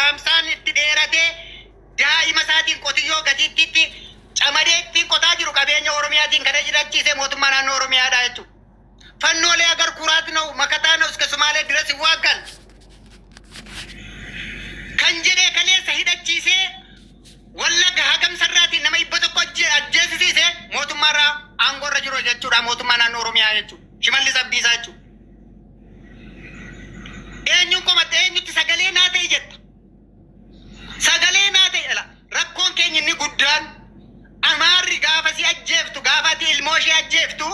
caamsaan itti dheerate daa'ima isaatiin qotiyyoo gatiitti camadeettiin qotaa jiru qabeenya Oromiyaatiin kana jiraachise mootummaa naannoo Oromiyaadha jechuudha. Fannoolee agar kuraat ነው መከታ ነው እስከ ሶማሌ ድረስ ይዋጋል ከንጀዴ ከሌሰ ሂደቺሴ ወለጋ ሀገም ሰራቲ ነመ ይበተቆ አጀሲሴ ሞቱማራ አንጎረ ጅሮ jechuudha mootummaa naannoo Oromiyaa jechuudha. Shimallis Abdiisaachuu eenyuun komate eenyutti sagalee naa ta'e jetta sagalee naa ta'e rakkoon keenya inni guddaan amaarri gaafa si ajjeeftu gaafati ilmoo ishee ajjeeftu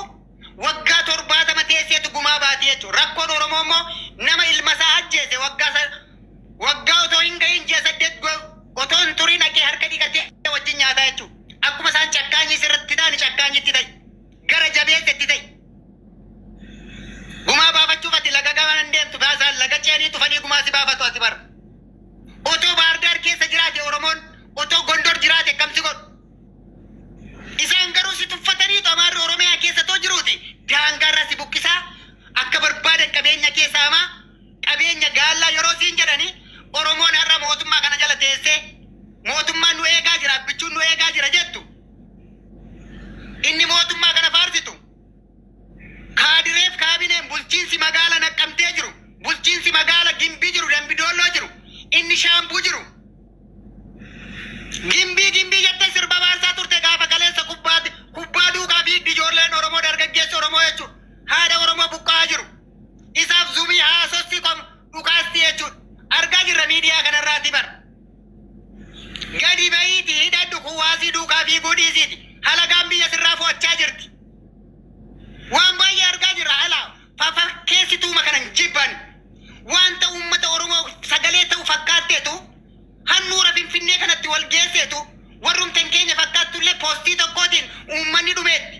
waggaa 70 teesseetu gumaa baati jechuudha. Rakkoon Oromoo immoo nama ilma isaa ajjeese waggaa otoo hin gahin ji'a 8 otoo hin turin haqee harka dhiqatee wajjin nyaataa jechuudha. Akkuma isaan cakkaanyi sirratti ta'an cakkaanyitti ta'e gara jabeessetti ta'e gumaa baafachuuf ati laga gaman deemtu baasaan laga ce'anii tufanii gumaa si baafatu ati bara. Otoo Baardaar keessa jiraate Oromoon otoo Gondor jiraate kamsi godhu isaan garuu si tuffatanii amaarri Oromiyaa keessa too jiruuti daangaarra si bukkisaa akka barbaadan qabeenya keessaa hamaa qabeenya gaallaa yeroo siin jedhanii Oromoon har'a mootummaa kana jala teessee mootummaan nu eegaa jira abbichuun nu eegaa jira jettu inni mootummaa kana faarsitu kaadireef kaabineen bulchiinsi magaala naqqamtee jiru bulchiinsi magaala gimbii jiru dambidooloo jiru inni shaambuu jiru gimbii jettee sirba baarsaa turte gaafa kaleessa kubbaa duukaa fi ijoolleen Oromoo dargaggeessi Oromoo jechuudha. Haadha Oromoo buqqaa jiru isaaf zumii haasossi dhukaasti jechuudha. Argaa jirra miidiyaa kanarraati bara. Gadi bahiiti hidhadhu kuwaasii duukaa fi guudhiisiiti halagaan biyya sirraa fo'achaa jirti. Waan baay'ee argaa jirra alaa fakkeessituuma kanan jibban wanta uummata Oromoo sagalee ta'u fakkaatteetu hannuura Finfinnee kanatti wal geesseetu warrumtan keenya fakkaatullee poostii tokkootiin uummanni dhumeetti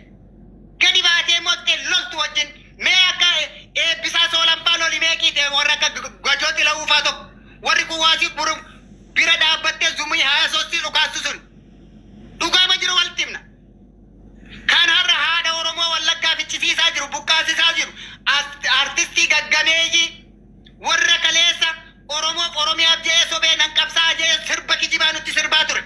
gadi baatee moottee loltu wajjin mee akka eebbisaa Soolampaa loli meeqiite warra akka gajooti la'uufaa tokko warri kuwaasii bira dhaabbattee zumii haasosii dhukaastu sun dhugaama jiru walitti himna. Kan har'a haadha Oromoo Wallaggaa fichisiisaa jiru buqqaasisaa jiru artistii gaggameeyyii warra kaleessa Oromiyaaf jee sobee nan qabsaa jee sirba kijibaa nutti sirbaa ture.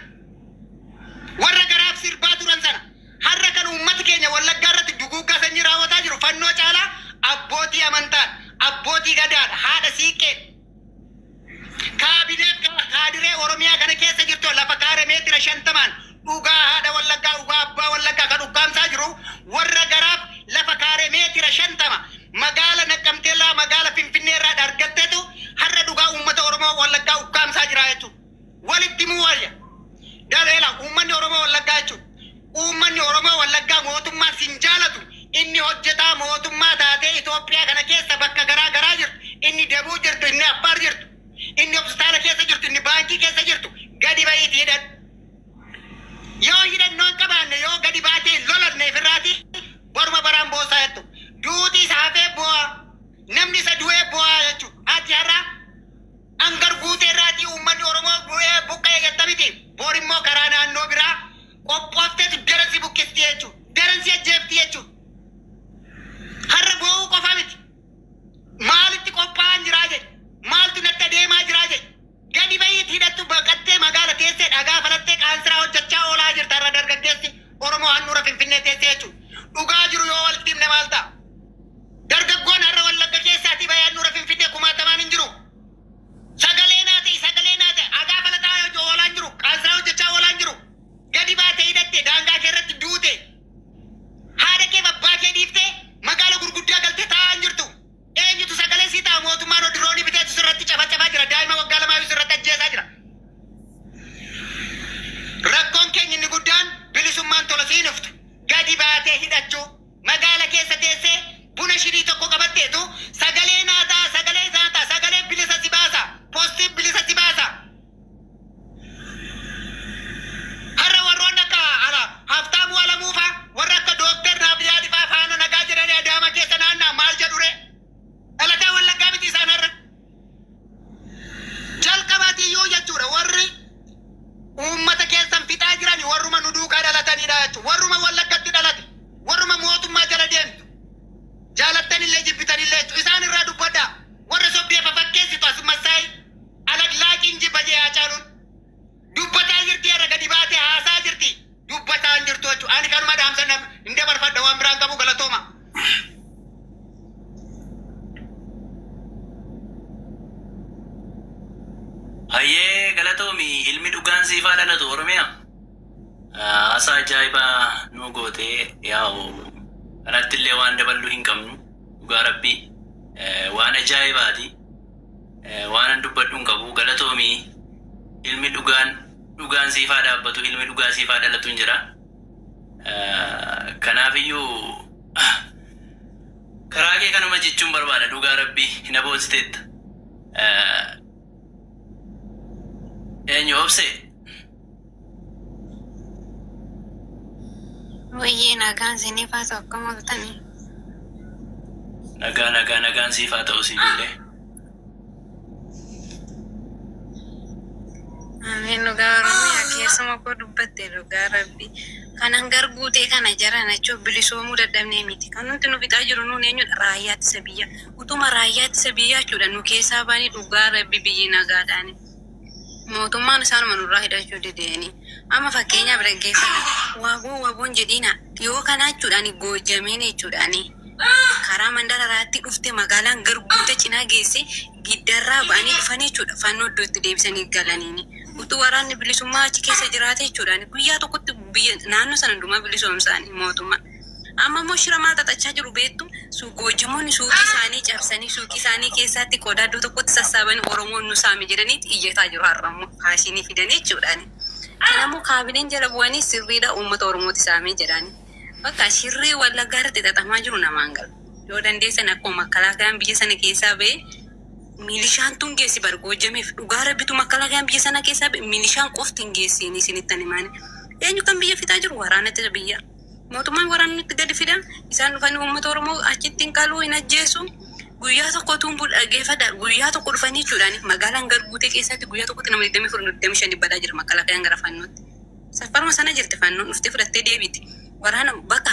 Warra garaaf sirbaa turan sana har'a kan uummati keenya Wallaggaa irratti duguuggaa sanyii raawwataa jiru fannoo caalaa abbootii amantaan abbootii gadaadha haadha siiqqee kaadiree Oromiyaa kana keessa jirtu lafa kaare meetira 50 dhugaa haadha Wallaggaa dhugaa abbaa Wallaggaa kan ukkaamsaa jiru warra garaaf lafa kaare meetira 50 magaala Naqqamteellaa magaala Finfinnee irraa argatteetu har'a dhugaa uummata Oromoo Wallaggaa ukkaamsaa jira jechuudha. Walitti muu wayya daleela uummanni Oromoo Wallaggaa jechuudha. Uummanni Oromoo Wallaggaa mootummaan sin jaalatu inni hojjetaa mootummaa taatee Itoophiyaa kana keessa bakka garaa jirtu inni Dabuu jirtu inni Affaar jirtu inni hospitaala keessa jirtu inni baankii keessa jirtu gadi bahiiti hidhan yoo hidhannoon qabaanne yoo gadi baatee lolanne firraati boruma baraan boosaa jettu duutii saafee bu'aa namni isa du'ee bu'aa jechuudha. Ati har'a angar guutee irraatii uummanni Oromoo du'ee buqqa'ee jettamiti borimmoo karaa naannoo biraa qophoofteetu daransi bukkisti jechuudha. Daransi ajjeefti jechuudha. Har'a bo'uu qofa miti maalitti qophaa'an jiraa jedhe maaltu natti adeemaa jiraa jedhe gadi bahiiti hidhattu baqattee magaala teessee dhagaa falattee qaansiraa hojjechaa oolaa jirta har'a dargaggeessi Oromoo handhuura Finfinnee teessee jechuudha. Dhugaa jiru yoo walitti himne maal ta'a? Dargaggoon har'a Wallagga keessaatii bahee handhuura Finfinnee kumaatamaan hin jiru. Sagalee naa ta'e dhagaa falataa oolaan jiru qaansiraa hojjechaa oolaan jiru gadi baatee hidhattee daangaa kee irratti duute haadha kee abbaa kee dhiiftee magaala gurguddaa galtee taa'aa jirtu. Eenyutu sagalee sii ta'a mootummaan diroonii biteetu sirratti cafacafaa jira daa'ima waggaa lamaa sirratti ajjeesaa jira. Rakkoon keenya inni guddaan bilisummaan tola siin uftu gadi baatee Hayyee galatoomi ilmi dhugaan siifaa dhalatu Oromiyaa. Asa ajaa'ibaa nu gootee yaa'u kanatti illee waan daballu hin qabnu dhugaa Rabbii waan ajaa'ibaati waan dubbadhu hin qabu galatoomi ilmi dhugaan siifaa dhaabbatu ilmi dhugaa siifaa dhalatu hin jira. Kanaafiyyuu karaa kee kanuma jechuun barbaada dhugaa Rabbii hin aboositeetta. Eenyu obse? Wayye nagaan sinifaa tokko mul'atani. Nagaan siifaa ta'u sibiilee. Amin dhugaa Oromiyaa keessuma koo dubbatte dhugaa Rabbi. Kanan garguutee kana jaran achoo bilisoomuu dadhabnee miti. Kan nuti nu bitaa jiru nuun eenyudha raayyaa ittisa biyyaa. Utuma raayyaa ittisa biyyaa jechuudha nu keessaa baanii dhugaa Rabbi biyyi nagaadhaani. Mootummaan isaanuma nurraa hidhachuu dideeni. Amma fakkeenyaaf dhaggeeffata. Waboon jedhiina dhiyoo kanaa jechuudhaani goojjameen jechuudhaani. Karaa mandaraatti dhufte magaalaan garguute cinaa geesse giddarraa ba'anii dhufanii jechuudha. Fannoo iddootti deebisanii galaniini. Utuu waraanni bilisummaa achi keessa jiraate jechuudhaani. Guyyaa tokkotti biyya naannoo sana hundumaa bilisoomsaanii mootummaa. Amma immoo shira maal xaxachaa jiru beektu goojjamoonni suuqii isaanii cabsanii suuqii isaanii keessatti qodaa iddoo tokkotti sassaabanii Oromoon nu saame jedhaniiti iyyataa jiru har'ammoo faashinii fidanii jechuudhaani. Kanammoo kaabineen jala bu'anii sirriidha uummata Oromooti saamee jedhani. Bakka shirrii Wallaggaa irratti xaxamaa jiru namaan galu. Yoo dandeessan akkuma makalaakayaan biyya sana keessaa ba'e milishaan tun geessi bar goojjameef dhugaa Rabbitu makalaakayaan biyya sana keessaa ba'e milishaan qofti hin geessiin isinittan himaani. Eenyu kan biyya fitaa jiru waraanatti biyya. Mootummaan waraanatti gadi fida isaan dhufanii uummata Oromoo achitti hin qaluu hin ajjeesu. Guyyaa tokko tumbuu dhaggeeffadha guyyaa tokko dhufanii jechuudhaani magaalaan garguutee keessatti guyyaa tokkotti nama 24-25 badaa jira makalaakayaan gara fannootti. Safaruma sana jirti fannoon dhuftee fudhattee deebiti. Waraana bakka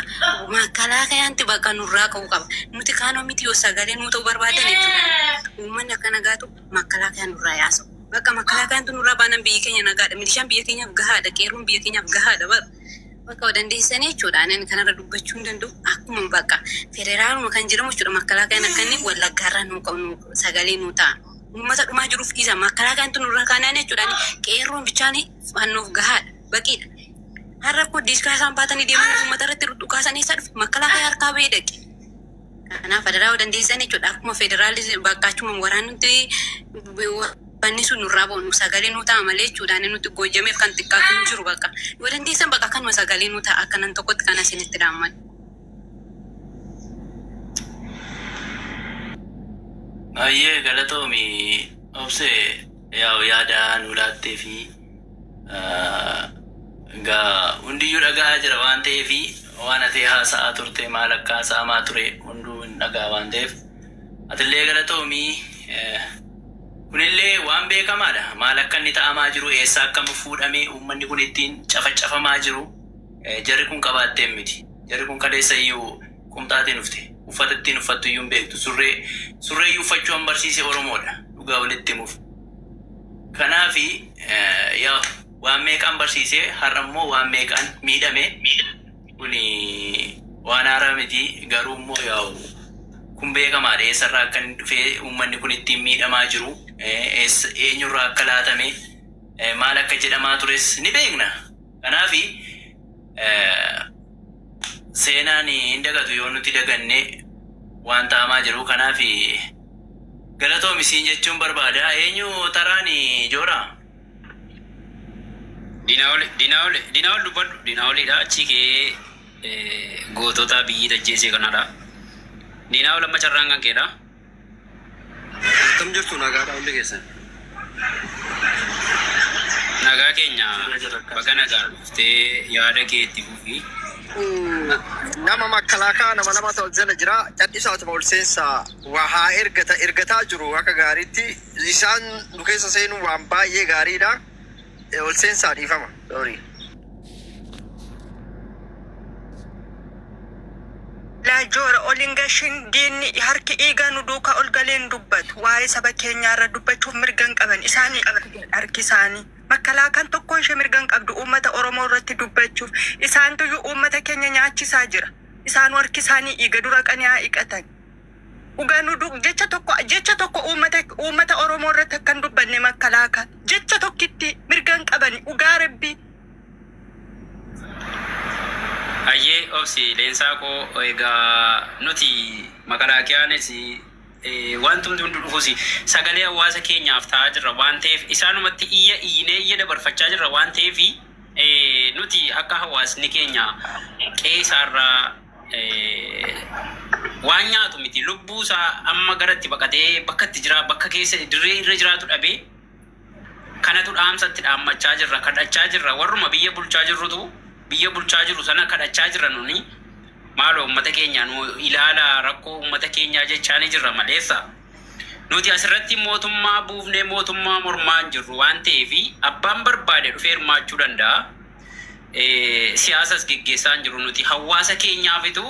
makalaakayaanti bakka nurraa ka'uu qaba. Nuti kaanoo miti yoo sagalee nuu ta'uu barbaadan jechuudha. Uummanni akka nagaatu makalaakayaan nurraa yaasa'u. Bakka makalaakayaantu nurraa baanan biyyi keenya nagaadha. Milishaan biyya keenyaaf gahaadha. Qeerroon biyya keenyaaf gahaadha bara. Bakka dandeessanii jechuudhaan inni kanarra dubbachuu hin danda'u. Akkuma bakka federaaluma kan jedhamu jechuudha makalaakayaan akka inni Wallaggaarraa nuu qabu sagalee nuu ta'a. Uummata dhumaa jiruuf dhiisa makalaakayaantu nurraa kaanaan jechuudhaan qeerroon bichaan fannoof gahaadha. Baqiidha. Har'a koo diiskaa isaan baatanii deemanii uummata irratti dhukaasanii isa dhufe makalaakayaa harkaa ba'ee dhaqe. Kanaaf federaalaa dandeessanii jechuudha akkuma federaalii bakka achuma waraannutti banni sun nurraa boonu sagalee nuu ta'a malee jechuudhaan nuti goojjameef kan xiqqaatu hin jiru bakka. Yoo dandeessan bakka kanuma sagalee nuu ta'a akkanan tokkotti kan asinitti dhaamman. Hayyee galatoomi obsee yaada nu laattee fi egaa hundiyyuu dhaga'aa jira waan ta'eef waan ati haasa'aa turte maal akka haasa'amaa ture hunduu hin dhagaa waan ta'eef atillee galatoomi. Kunillee waan beekamaadha maal akka inni ta'amaa jiru eessaa akkam fuudhamee uummanni kun ittiin cafacafamaa jiru jarri kun qabaatteen miti. Jarri kun kaleessayyuu qumxaatiin dhufte uffata ittiin uffattu iyyuu hin beektu surree iyyuu uffachuu han barsiise Oromoodha dhugaa walitti himuuf. Kanaafi yaa waan meeqaan barsiisee har'ammoo waan meeqaan miidhame kuni waan haaraa miti garuu immoo yaa'u kun beekamaadha eessarraa akka inni dhufee uummanni kun ittiin miidhamaa jiru eenyurraa akka laatame maal akka jedhamaa tures ni beekna. Kanaafi seenaan hin dagatu yoo nuti daganne waan ta'amaa jiru. Kanaafi galatoomisiin jechuun barbaada. Eenyu taraan jooraa? Dinaawol dubbadhu. Dinaawolidha achi kee gootota biyyi dajjeesee kanadha. Dinaawol amma carraan kan keedha. Akkam jirtu nagaadha hundi keessan? Nagaa keenya bakka nagaa dhuftee yaada kee itti fufi. Nama makkalaakaa nama ta'u jala jira. Cadhisaatuma ol seensaa waa ergataa jiru akka gaariitti. Isaan nu keessa seenuu waan baay'ee gaariidha. Ol seensaa dhiifama. Lajoora olin gashin diinni harki eegaa nu duukaa ol galeen dubbatu waa'ee saba keenyaarra dubbachuuf mirgan qaban isaanii harki isaanii. Makkalaakaan tokko ishee mirgan qabdu uummata Oromoo irratti dubbachuuf isaantu uummata keenya nyaachisaa jira. Isaan harki isaanii eega dura qaniyaa hiiqatan. Ugaa nu jecha tokko jecha tokko uummata Oromoo irratti akkan dubbanne makkalaakaa jecha tokkitti mirgan qabani dhugaa rabbii. Ayyee obsi leensaa koo egaa nuti makalaakiyaanis wantumti hundi dhufuusi sagalee hawaasa keenyaaf ta'aa jirra waan ta'eef isaanumatti iyya dabarfachaa jirra waan ta'eef nuti akka hawaasni keenya qeessaarraa waan nyaatu miti lubbuu isaa amma garatti baqatee bakka itti jira bakka keessa dirree irra jiraatu dhabee kanatu dhaamsatti dhaammachaa jirra kadhachaa jirra warruma biyya bulchaa jiru sana kadhachaa jirra nuni maaloo uummata keenya nu ilaala rakkoo uummata keenyaa jechaanii jirra maleessa nuti asirratti mootummaa buufnee mootummaa mormaan jirru waan ta'eef abbaan barbaade dhufee hirmaachuu danda'a. Siyaasas geggeessaa jiru nuti hawaasa keenyaafitu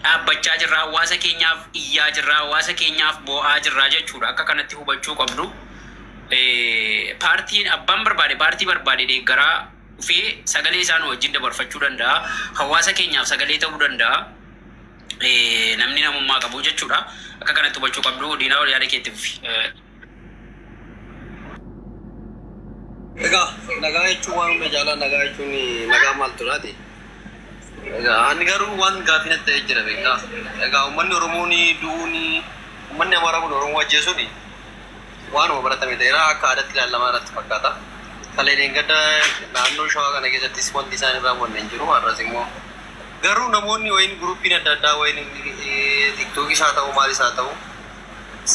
dhaabbachaa jirra hawaasa keenyaaf iyyaa jirra hawaasa keenyaaf boo'aa jirra jechuudha akka kanatti hubachuu qabdu. Paartiin abbaan barbaade paartii barbaade deeggaraa dhufee sagalee isaan wajjin dabarfachuu danda'a hawaasa keenyaaf sagalee ta'uu danda'a namni namummaa qabu jechuudha akka kanatti hubachuu qabdu diinaa ol yaada keetti fufi. Egaa nagaa jechuun waan hunda jaalaa nagaa jechuun nagaa maal turaati. Egaa ani garuu waan gaaffii natti ta'ee jira beekaa. Egaa uummanni Oromoo du'uuni uummanni Amaaraa kun Oromoo ajjeesuuni waanuma baratame ta'eera akka aadaatti ilaalamaa irratti fakkaata. Kaleen gadda naannoo Shawaa kana keessattis wanti isaan irraa wanne hin jiru har'as immoo garuu namoonni wayin guruupiin adda addaa wayin tiktookis haa ta'u maalis haa ta'u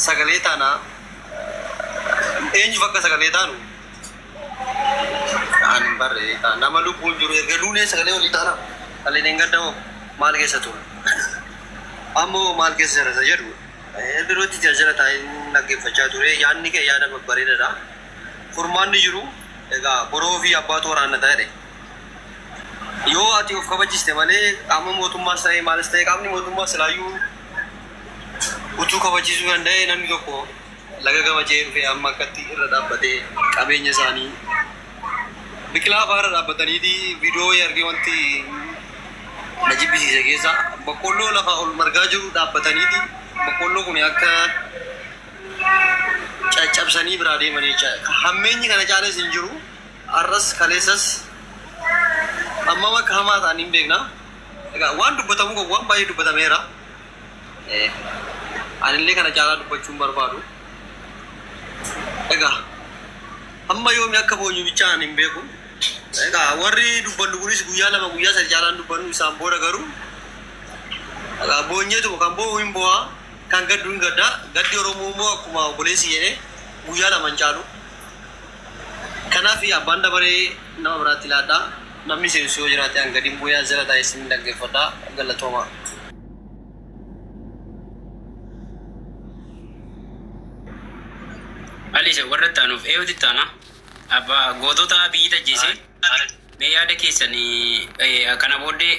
sagalee taana eenyuuf akka sagalee taanu ani barree nama lubbuun jiru erga duunee sagalee olii taana kaleen gadda moo maal keessa ture ammoo maal keessa jirata jedhu birootti jajjara taa'ee dhaggeeffachaa ture yaadni kee yaada babbareedaadha furmaanni jiru. Egaa boroo fi abbaatu waraanna ta'edha. Yoo ati of kabajiste malee qaama mootummaas ta'e maalis ta'e qaamni mootummaa silaayyuu utuu kabachiisuu danda'e namni tokko laga gamajee dhufee amma akkatti irra dhaabbatee qabeenya isaanii biqilaa fa'aa irra dhaabbataniiti viidiyoo argee wanti na jibbisiise keessa boqqolloo lafa ol margaa jiru dhaabbataniiti boqqolloo kun akka caccabsanii biraa deemanii hammeenyi kana caales hin jiru arras kaleessas amma akka hamaa ta'an hin beekna egaa waan dubbatamu qabu waan baay'ee dubbatameera anillee kana caalaa dubbachuun barbaadu egaa amma yoomi akka boonyu bichaan hin beeku egaa warri dubbannu kunis guyyaa lama guyyaa sadi caalaan dubbannu isaan booda garuu egaa boonyeetu kan boo'u hin boo'aa kan gaddu hin gadda gaddi Oromoo immoo akkuma obboleessi jedhee guyyaa lama hin caalu kanaaf abbaan dabaree nama biraatti ilaadhaa namni seensu yoo jiraate hangadiin booyaa jala taa'ee isin dhaggeeffadhaa galatoomaa. Alisa warra taanuuf eeyyuutti taana abbaa gootota biyyi tajjeese mee yaada keessanii kana booddee